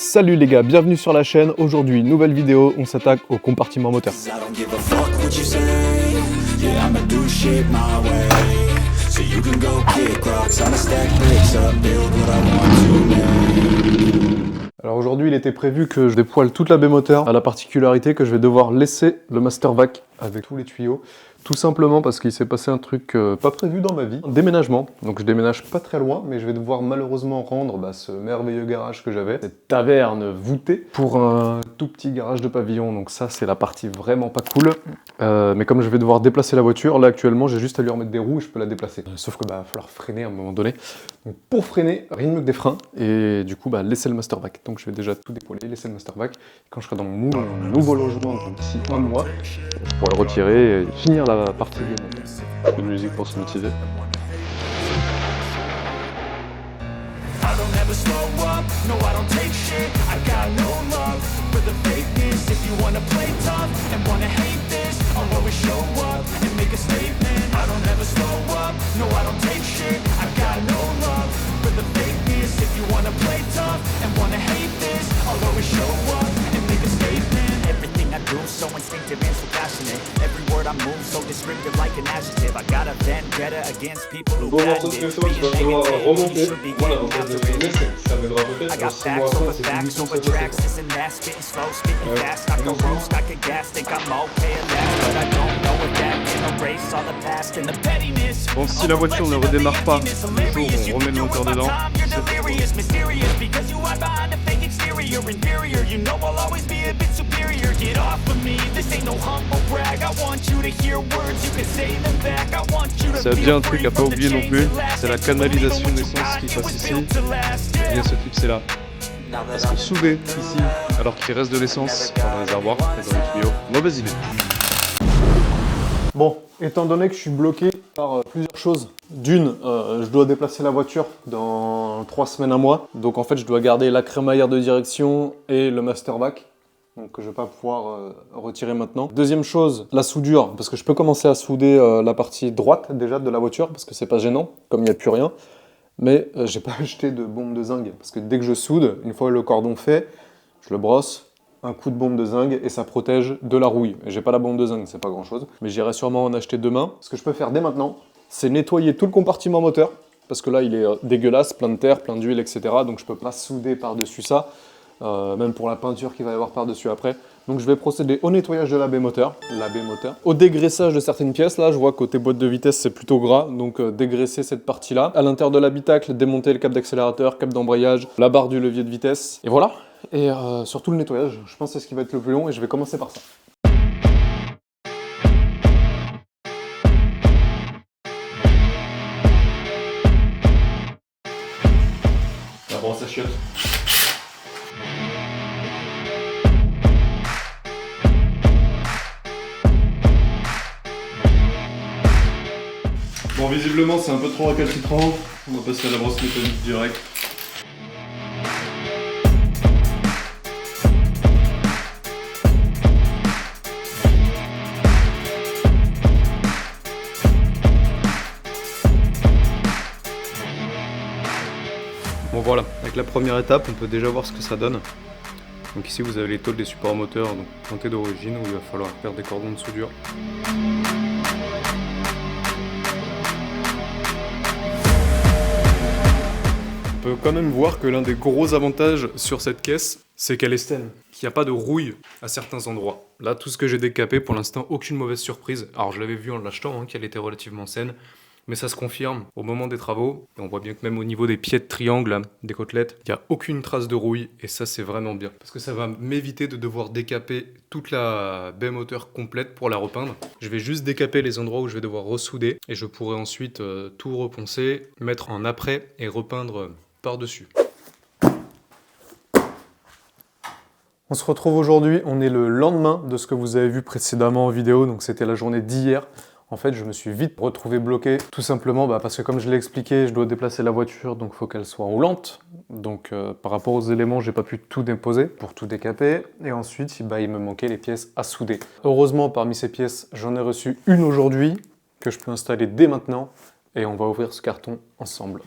Salut les gars, bienvenue sur la chaîne. Aujourd'hui, nouvelle vidéo, on s'attaque au compartiment moteur. Alors aujourd'hui, il était prévu que je dépoile toute la baie moteur, à la particularité que je vais devoir laisser le master vac avec tous les tuyaux. Tout simplement parce qu'il s'est passé un truc pas prévu dans ma vie, un déménagement. Donc je déménage pas très loin, mais je vais devoir malheureusement rendre ce merveilleux garage que j'avais, cette taverne voûtée, pour un tout petit garage de pavillon. Donc ça, c'est la partie vraiment pas cool. Mais comme je vais devoir déplacer la voiture, là actuellement, j'ai juste à lui remettre des roues et je peux la déplacer. Sauf que va falloir freiner à un moment donné. Donc pour freiner, rien de mieux que des freins. Et du coup, laisser le master vac. Donc je vais déjà tout dépoiler, laisser le master vac. Quand je serai dans mon nouveau logement d'ici un mois, je pourrai le retirer et finir la partie du monde. Un peu de musique pour se motiver. So instinctive and so passionate. Every word I move so descriptive like an adjective. I got a vendetta against people who patent it. Being negative, you should be getting after it. I got facts over tracks. This and that, spitting slow, spitting fast. I can roast, I can gas, think I'm okay at last. But I don't know if that can erase all the past and the pettiness. Bon, si la voiture ne redémarre pas, le jour on remet le moteur dedans. You know I'll always be a bit superior. Get off of me, this ain't no humble brag. I want you to hear words, you can say them back. I want you to C'est bien un truc à pas oublier non plus, c'est la canalisation d'essence qui passe ici. Il y a ce clip là. Parce que souder ici, alors qu'il reste de l'essence dans le réservoir et dans les tuyaux, mauvaise idée. Bon, étant donné que je suis bloqué par plusieurs choses, d'une, je dois déplacer la voiture dans 3 semaines, 1 mois. Donc en fait, je dois garder la crémaillère de direction et le master vac. Donc je ne vais pas pouvoir retirer maintenant. Deuxième chose, la soudure, parce que je peux commencer à souder la partie droite déjà de la voiture, parce que c'est pas gênant, comme il n'y a plus rien. Mais j'ai pas acheté de bombe de zinc, parce que dès que je soude, une fois le cordon fait, je le brosse, un coup de bombe de zinc et ça protège de la rouille. J'ai pas la bombe de zinc, c'est pas grand chose, mais j'irai sûrement en acheter demain. Ce que je peux faire dès maintenant, c'est nettoyer tout le compartiment moteur, parce que là il est dégueulasse, plein de terre, plein d'huile, etc. Donc je peux pas souder par-dessus ça, même pour la peinture qu'il va y avoir par-dessus après. Donc je vais procéder au nettoyage de la baie moteur, au dégraissage de certaines pièces. Là je vois côté boîte de vitesse c'est plutôt gras, donc dégraisser cette partie-là. À l'intérieur de l'habitacle, démonter le câble d'accélérateur, câble d'embrayage, la barre du levier de vitesse, et voilà. Et surtout le nettoyage, je pense que c'est ce qui va être le plus long et je vais commencer par ça. La brosse à chiottes. Bon, visiblement c'est un peu trop récalcitrant, on va passer à la brosse mécanique direct. Bon voilà, avec la première étape, on peut déjà voir ce que ça donne. Donc ici vous avez les tôles des supports moteurs, donc pointés d'origine, où il va falloir faire des cordons de soudure. On peut quand même voir que l'un des gros avantages sur cette caisse, c'est qu'elle est saine, qu'il n'y a pas de rouille à certains endroits. Là, tout ce que j'ai décapé, pour l'instant, aucune mauvaise surprise. Alors je l'avais vu en l'achetant, qu'elle était relativement saine. Mais ça se confirme au moment des travaux. Et on voit bien que même au niveau des pieds de triangle, là, des côtelettes, il n'y a aucune trace de rouille. Et ça, c'est vraiment bien. Parce que ça va m'éviter de devoir décaper toute la baie moteur complète pour la repeindre. Je vais juste décaper les endroits où je vais devoir ressouder. Et je pourrai ensuite tout reponcer, mettre en après et repeindre par-dessus. On se retrouve aujourd'hui. On est le lendemain de ce que vous avez vu précédemment en vidéo. Donc c'était la journée d'hier. En fait, je me suis vite retrouvé bloqué, tout simplement parce que comme je l'ai expliqué, je dois déplacer la voiture, donc il faut qu'elle soit roulante. Donc par rapport aux éléments, j'ai pas pu tout déposer pour tout décaper. Et ensuite, il me manquait les pièces à souder. Heureusement, parmi ces pièces, j'en ai reçu une aujourd'hui, que je peux installer dès maintenant. Et on va ouvrir ce carton ensemble.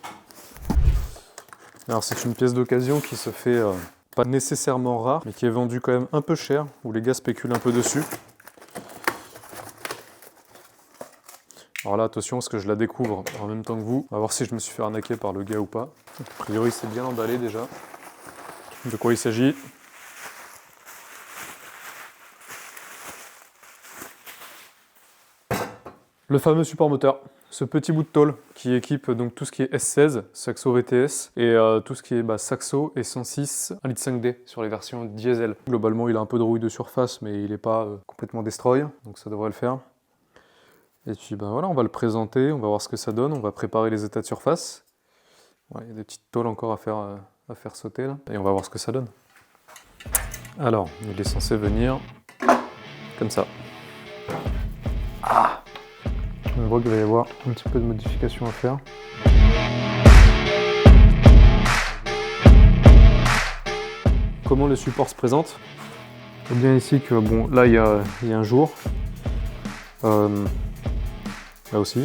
Alors c'est une pièce d'occasion qui se fait pas nécessairement rare, mais qui est vendu quand même un peu cher, où les gars spéculent un peu dessus. Alors là, attention, parce que je la découvre en même temps que vous. On va voir si je me suis fait arnaquer par le gars ou pas. A priori, c'est bien emballé déjà. De quoi il s'agit? Le fameux support moteur. Ce petit bout de tôle qui équipe donc tout ce qui est S16, Saxo VTS, et tout ce qui est Saxo et 106 1,5 litre sur les versions diesel. Globalement, il a un peu de rouille de surface, mais il n'est pas complètement destroy, donc ça devrait le faire. Et puis voilà, on va le présenter, on va voir ce que ça donne, on va préparer les états de surface. Ouais, il y a des petites tôles encore à faire sauter là, et on va voir ce que ça donne. Alors, il est censé venir comme ça. Ah! On voit qu'il va y avoir un petit peu de modification à faire. Comment le support se présente? On voit bien ici que bon, là il y a un jour. Là aussi.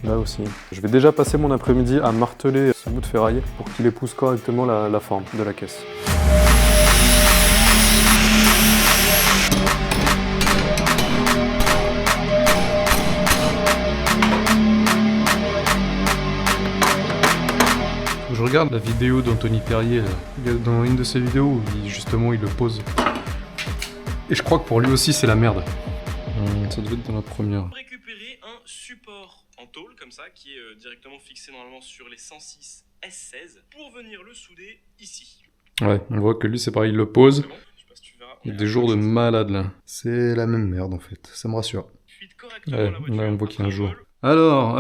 Là aussi. Je vais déjà passer mon après-midi à marteler ce bout de ferraille pour qu'il épouse correctement la forme de la caisse. Je regarde la vidéo d'Anthony Perrier, dans une de ses vidéos où justement il le pose. Et je crois que pour lui aussi c'est la merde. Ça devait être dans la première. Récupérer un support en tôle comme ça qui est directement fixé normalement sur les 106 S16 pour venir le souder ici. Ouais, on voit que lui c'est pareil, il le pose. Bon, je sais pas si tu verras, Il y a des jours de malade là. C'est la même merde en fait, ça me rassure. Ouais, là on voit qu'il y a un jour. Alors,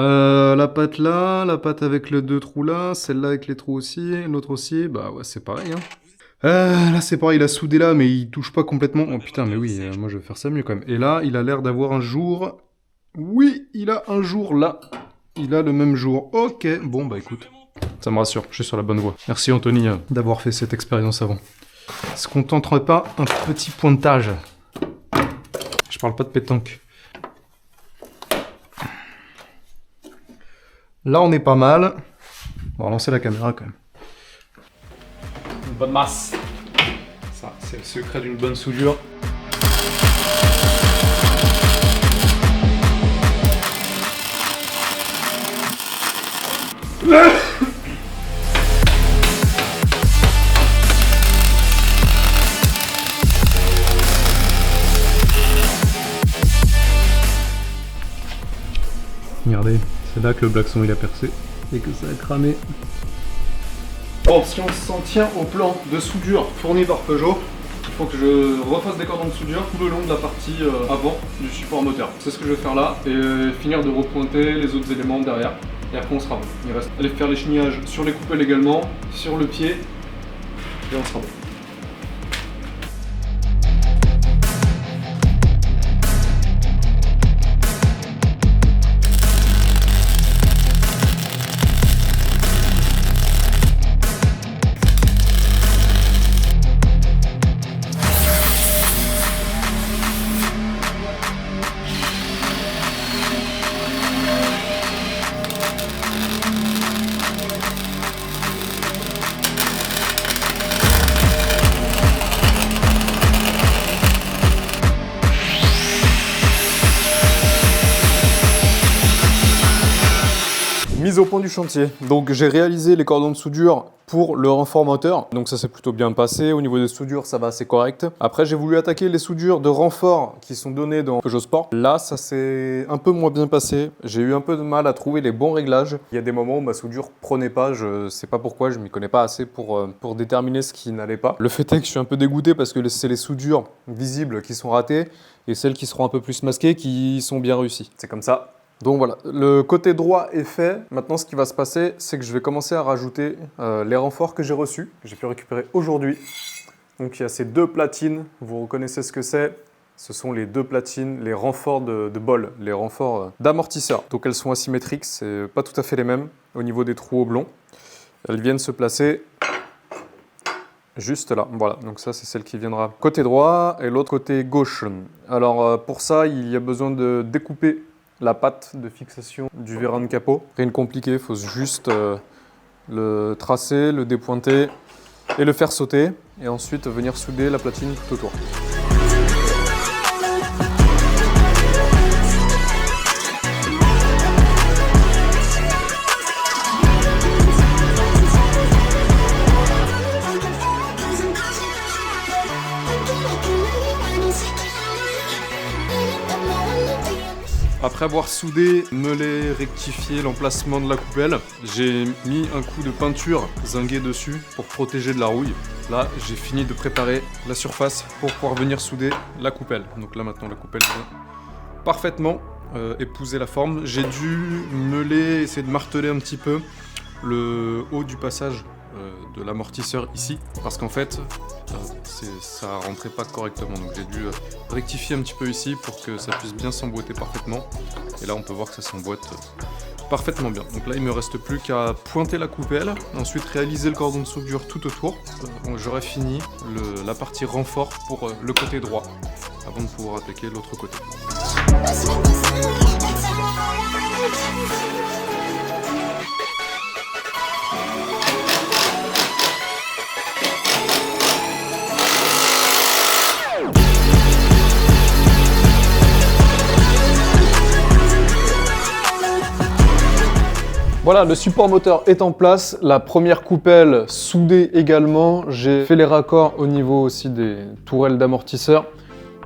la patte là, la patte avec les 2 trous là, celle-là avec les trous aussi, l'autre aussi, bah ouais c'est pareil hein. Là c'est pareil, il a soudé là mais il touche pas complètement. Oh putain mais oui, moi je vais faire ça mieux quand même. Et là il a l'air d'avoir un jour... Oui, il a un jour là. Il a le même jour. Ok, bon bah écoute, ça me rassure, je suis sur la bonne voie. Merci Anthony d'avoir fait cette expérience avant. Est-ce qu'on tenterait pas un petit pointage? Je parle pas de pétanque. Là, on est pas mal. On va lancer la caméra quand même. Une bonne masse. Ça, c'est le secret d'une bonne soudure. Regardez. C'est là que le blackson il a percé et que ça a cramé. Bon, si on s'en tient au plan de soudure fourni par Peugeot, il faut que je refasse des cordons de soudure tout le long de la partie avant du support moteur. C'est ce que je vais faire là et finir de repointer les autres éléments derrière. Et après on sera bon. Il reste aller faire l'écheniage sur les coupelles également, sur le pied et on sera bon. Mise au point du chantier. Donc j'ai réalisé les cordons de soudure pour le renfort moteur. Donc ça s'est plutôt bien passé. Au niveau des soudures, ça va assez correct. Après, j'ai voulu attaquer les soudures de renfort qui sont données dans Peugeot Sport. Là, ça s'est un peu moins bien passé. J'ai eu un peu de mal à trouver les bons réglages. Il y a des moments où ma soudure prenait pas. Je sais pas pourquoi, je m'y connais pas assez pour déterminer ce qui n'allait pas. Le fait est que je suis un peu dégoûté parce que c'est les soudures visibles qui sont ratées et celles qui seront un peu plus masquées qui sont bien réussies. C'est comme ça. Donc voilà, le côté droit est fait. Maintenant, ce qui va se passer, c'est que je vais commencer à rajouter les renforts que j'ai reçus, que j'ai pu récupérer aujourd'hui. Donc il y a ces 2 platines, vous reconnaissez ce que c'est. Ce sont les 2 platines, les renforts de bol, les renforts d'amortisseur. Donc elles sont asymétriques, c'est pas tout à fait les mêmes au niveau des trous oblongs. Elles viennent se placer juste là. Voilà, donc ça c'est celle qui viendra côté droit et l'autre côté gauche. Alors pour ça, il y a besoin de découper la patte de fixation du vérin de capot. Rien de compliqué, il faut juste le tracer, le dépointer et le faire sauter, et ensuite venir souder la platine tout autour. Après avoir soudé, meulé, rectifié l'emplacement de la coupelle, j'ai mis un coup de peinture zinguée dessus pour protéger de la rouille. Là, j'ai fini de préparer la surface pour pouvoir venir souder la coupelle. Donc là maintenant la coupelle vient parfaitement épouser la forme. J'ai dû meuler, essayer de marteler un petit peu le haut du passage de l'amortisseur ici, parce qu'en fait ça rentrait pas correctement, donc j'ai dû rectifier un petit peu ici pour que ça puisse bien s'emboîter parfaitement, et là on peut voir que ça s'emboîte parfaitement bien. Donc là il me reste plus qu'à pointer la coupelle, ensuite réaliser le cordon de soudure tout autour. J'aurai fini la partie renfort pour le côté droit avant de pouvoir attaquer l'autre côté. Voilà, le support moteur est en place, la première coupelle soudée également. J'ai fait les raccords au niveau aussi des tourelles d'amortisseur.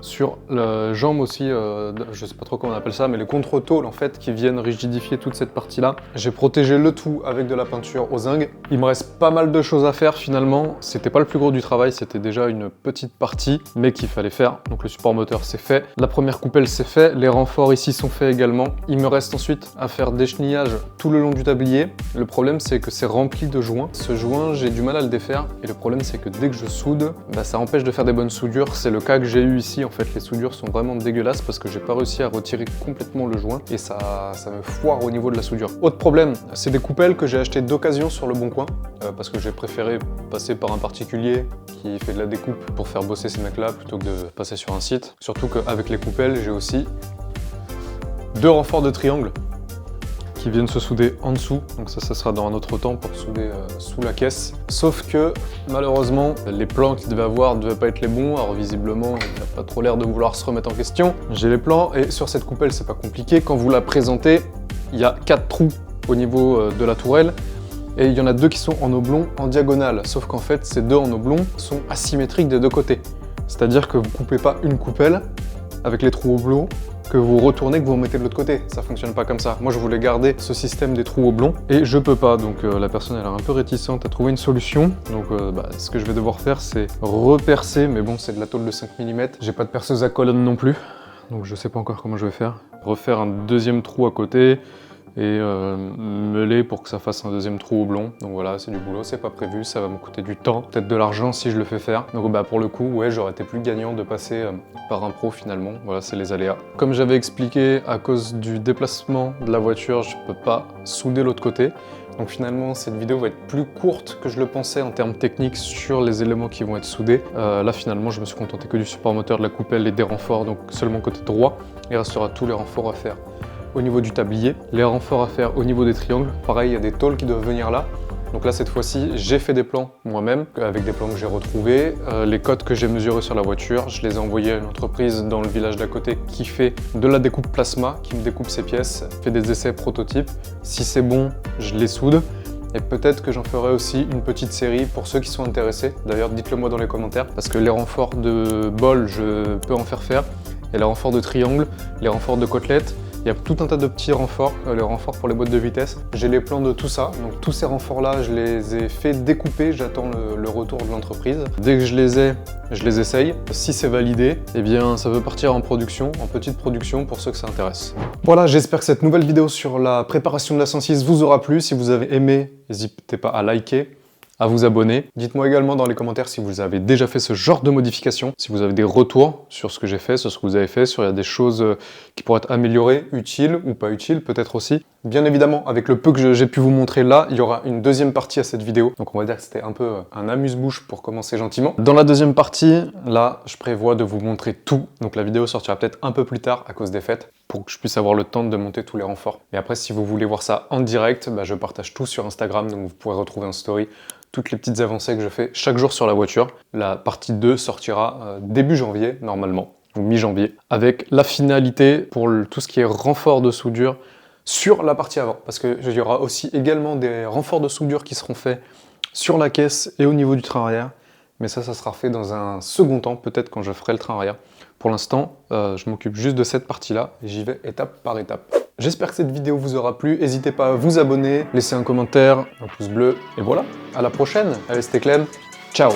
Sur la jambe aussi, je sais pas trop comment on appelle ça, mais les contre-tôles en fait qui viennent rigidifier toute cette partie-là. J'ai protégé le tout avec de la peinture au zinc. Il me reste pas mal de choses à faire finalement. C'était pas le plus gros du travail, c'était déjà une petite partie, mais qu'il fallait faire. Donc le support moteur c'est fait, la première coupelle c'est fait, les renforts ici sont faits également. Il me reste ensuite à faire des chenaillages tout le long du tablier. Le problème c'est que c'est rempli de joints. Ce joint, j'ai du mal à le défaire, et le problème c'est que dès que je soude, ça empêche de faire des bonnes soudures. C'est le cas que j'ai eu ici. En fait, les soudures sont vraiment dégueulasses parce que j'ai pas réussi à retirer complètement le joint et ça me foire au niveau de la soudure. Autre problème, c'est des coupelles que j'ai achetées d'occasion sur le bon coin parce que j'ai préféré passer par un particulier qui fait de la découpe pour faire bosser ces mecs-là plutôt que de passer sur un site. Surtout qu'avec les coupelles, j'ai aussi 2 renforts de triangle qui viennent se souder en dessous, donc ça sera dans un autre temps pour souder sous la caisse. Sauf que malheureusement les plans qu'il devait avoir ne devaient pas être les bons, alors visiblement il n'a pas trop l'air de vouloir se remettre en question. J'ai les plans et sur cette coupelle c'est pas compliqué, quand vous la présentez, il y a 4 trous au niveau de la tourelle et il y en a 2 qui sont en oblong en diagonale, sauf qu'en fait ces 2 en oblong sont asymétriques des 2 côtés. C'est-à-dire que vous coupez pas une coupelle avec les trous oblongs, que vous retournez, que vous remettez de l'autre côté. Ça fonctionne pas comme ça. Moi, je voulais garder ce système des trous oblongs et je peux pas. Donc la personne, elle est un peu réticente à trouver une solution. Donc ce que je vais devoir faire, c'est repercer. Mais bon, c'est de la tôle de 5 mm. J'ai pas de perceuse à colonne non plus. Donc je sais pas encore comment je vais faire. Refaire un deuxième trou à côté et meuler pour que ça fasse un deuxième trou oblong. Donc voilà, c'est du boulot, c'est pas prévu, ça va me coûter du temps, peut-être de l'argent si je le fais faire. Donc pour le coup, ouais, j'aurais été plus gagnant de passer par un pro finalement. Voilà, c'est les aléas. Comme j'avais expliqué, à cause du déplacement de la voiture, je peux pas souder l'autre côté. Donc finalement, cette vidéo va être plus courte que je le pensais en termes techniques sur les éléments qui vont être soudés. Là finalement, je me suis contenté que du support moteur, de la coupelle et des renforts, donc seulement côté droit. Il restera tous les renforts à faire au niveau du tablier, les renforts à faire au niveau des triangles. Pareil, il y a des tôles qui doivent venir là. Donc là, cette fois-ci, j'ai fait des plans moi-même, avec des plans que j'ai retrouvés. Les codes que j'ai mesurés sur la voiture, je les ai envoyés à une entreprise dans le village d'à côté qui fait de la découpe plasma, qui me découpe ces pièces, fait des essais prototypes. Si c'est bon, je les soude. Et peut-être que j'en ferai aussi une petite série pour ceux qui sont intéressés. D'ailleurs, dites-le moi dans les commentaires, parce que les renforts de bol, je peux en faire. Et les renforts de triangle, les renforts de côtelette, il y a tout un tas de petits renforts, les renforts pour les boîtes de vitesse. J'ai les plans de tout ça, donc tous ces renforts-là, je les ai fait découper, j'attends le retour de l'entreprise. Dès que je les ai, je les essaye. Si c'est validé, eh bien ça peut partir en production, en petite production pour ceux que ça intéresse. Voilà, j'espère que cette nouvelle vidéo sur la préparation de la 106 vous aura plu. Si vous avez aimé, n'hésitez pas à liker, à vous abonner. Dites-moi également dans les commentaires si vous avez déjà fait ce genre de modification, si vous avez des retours sur ce que j'ai fait, sur ce que vous avez fait, sur il y a des choses qui pourraient être améliorées, utiles ou pas utiles peut-être aussi. Bien évidemment, avec le peu que j'ai pu vous montrer là, il y aura une deuxième partie à cette vidéo. Donc on va dire que c'était un peu un amuse-bouche pour commencer gentiment. Dans la deuxième partie, là, je prévois de vous montrer tout. Donc la vidéo sortira peut-être un peu plus tard à cause des fêtes. pour que je puisse avoir le temps de monter tous les renforts. Et après, si vous voulez voir ça en direct, je partage tout sur Instagram, donc vous pourrez retrouver en story toutes les petites avancées que je fais chaque jour sur la voiture. La partie 2 sortira début janvier, normalement, ou mi-janvier, avec la finalité pour tout ce qui est renfort de soudure sur la partie avant. Parce qu'il y aura aussi également des renforts de soudure qui seront faits sur la caisse et au niveau du train arrière. Mais ça sera fait dans un second temps, peut-être quand je ferai le train arrière. Pour l'instant, je m'occupe juste de cette partie-là et j'y vais étape par étape. J'espère que cette vidéo vous aura plu. N'hésitez pas à vous abonner, laisser un commentaire, un pouce bleu. Et voilà, à la prochaine. Allez, c'était Clem. Ciao.